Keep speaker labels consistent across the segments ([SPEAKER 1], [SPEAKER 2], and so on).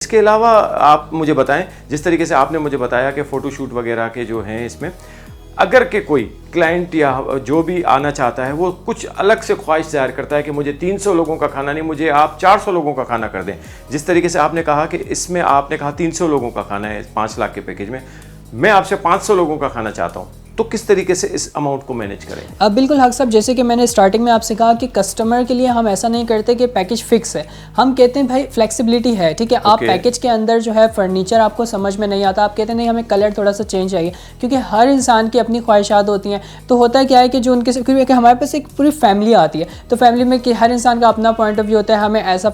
[SPEAKER 1] इसके अलावा आप मुझे बताएं, जिस तरीके से आपने मुझे बताया कि फ़ोटोशूट वगैरह के जो हैं इसमें, अगर के कोई क्लाइंट या जो भी आना चाहता है वो कुछ अलग से ख्वाहिश ज़ाहिर करता है कि मुझे 300 लोगों का खाना नहीं, मुझे आप 400 लोगों का खाना कर दें, जिस तरीके से आपने कहा कि इसमें आपने कहा 300 लोगों का खाना है 5 लाख के पैकेज में, मैं आपसे 500 लोगों का खाना चाहता हूँ, तो किस तरीके से इस अमाउंट को मैनेज करें?
[SPEAKER 2] अब बिल्कुल हक साहब, जैसे कि मैंने स्टार्टिंग में आपसे कहा कि कस्टमर के लिए हम ऐसा नहीं करते कि पैकेज फिक्स है, हम कहते हैं भाई फ्लेक्सिबिलिटी है, ठीक है। आप पैकेज के अंदर जो है फर्नीचर आपको समझ में नहीं आता, आप कहते हैं नहीं हमें कलर थोड़ा सा चेंज चाहिए, क्योंकि हर इंसान की अपनी ख्वाहिशात होती हैं। तो होता क्या है कि जो उनके, क्योंकि हमारे पास एक पूरी फैमिली आती है, तो फैमिली में कि हर इंसान का अपना पॉइंट ऑफ व्यू होता है, हमें ऐसा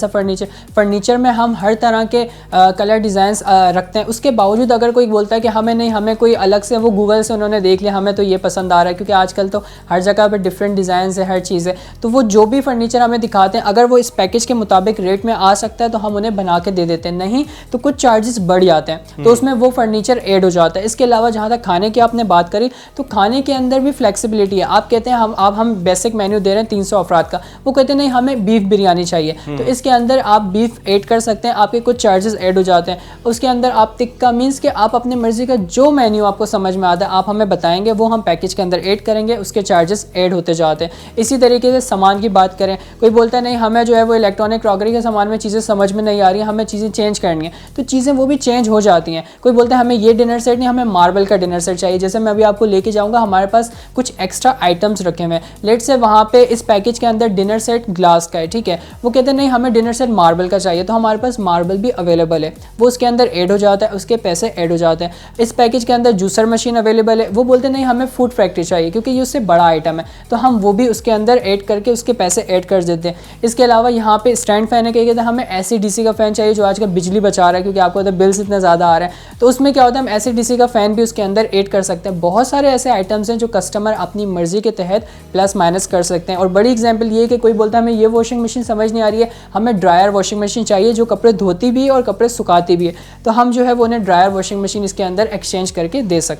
[SPEAKER 2] फर्नीचर में हम हर तरह के कलर डिज़ाइंस रखते हैं। उसके बावजूद अगर कोई बोलता है कि हमें नहीं, हमें कोई अलग से, वो गूगल से उन्होंने देख लिया, हमें तो ये पसंद आ रहा है, क्योंकि आजकल तो हर जगह पे डिफरेंट डिज़ाइन है, हर चीज़ है, तो वो जो भी फर्नीचर हमें दिखाते हैं अगर वो इस पैकेज के मुताबिक रेट में आ सकता है तो हम उन्हें बना के दे देते हैं, नहीं तो कुछ चार्जेस बढ़ जाते हैं, तो उसमें वो फर्नीचर ऐड हो जाता है। इसके अलावा जहाँ तक खाने की आपने बात करी, तो खाने के अंदर भी फ्लेक्सिबिलिटी है। आप कहते हैं हम बेसिक मेन्यू दे रहे हैं 300 अफराद का, वो कहते हैं नहीं हमें बीफ बिरयानी चाहिए, तो इसके अंदर आप बीफ ऐड कर सकते हैं, आपके कुछ चार्जेस ऐड हो जाते हैं। उसके अंदर आप टिक्का, मीन्स कि आप अपनी मर्जी का जो मेन्यू आपको समझ में आता है आप हमें बताएंगे, वो हम पैकेज के अंदर ऐड करेंगे, उसके चार्जेस ऐड होते जाते हैं। इसी तरीके से सामान की बात करें, कोई बोलता है नहीं हमें जो है वो इलेक्ट्रॉनिक क्रॉकरी के सामान में चीज़ें समझ में नहीं आ रही हैं, हमें चीज़ें चेंज करनी है, तो चीज़ें वो भी चेंज हो जाती हैं। कोई बोलता है हमें ये डिनर सेट नहीं, हमें मार्बल का डिनर सेट चाहिए, जैसे मैं अभी आपको लेके जाऊँगा, हमारे पास कुछ एक्स्ट्रा आइटम्स रखे हुए हैं, लेट से वहाँ पे इस पैकेज के अंदर डिनर सेट ग्लास का है, ठीक है, वो कहते हैं नहीं हमें डिनर सेट मार्बल का चाहिए, तो हमारे पास मार्बल भी अवेलेबल है, वो उसके अंदर ऐड हो जाता है, उसके पैसे ऐड हो जाते हैं। इस पैकेज के अंदर जूसर मशीन अवेलेबल है, वो बोलते नहीं हमें फूड फैक्ट्री चाहिए क्योंकि ये उससे बड़ा आइटम है, तो हम वो भी उसके अंदर ऐड करके उसके पैसे ऐड कर देते हैं। इसके अलावा यहाँ पे स्टैंड फैन है, कहते हैं हमें एसी डीसी का फ़ैन चाहिए जो आजकल बिजली बचा रहा है, क्योंकि आपको बिल्स इतने ज़्यादा आ रहे हैं, तो उसमें क्या होता है हम एसी डीसी का फ़ैन भी उसके अंदर ऐड कर सकते हैं। बहुत सारे ऐसे आइटम्स हैं जो कस्टमर अपनी मर्जी के तहत प्लस माइनस कर सकते हैं। और बड़ी एग्जाम्पल ये है कि कोई बोलता है हमें ये वॉशिंग मशीन समझ नहीं आ रही है, हमें ड्रायर वॉशिंग मशीन चाहिए जो कपड़े धोती भी है और कपड़े सुखाती भी है, तो हम जो है वो उन्हें ड्रायर वॉशिंग मशीन इसके अंदर एक्सचेंज करके दे सकते हैं।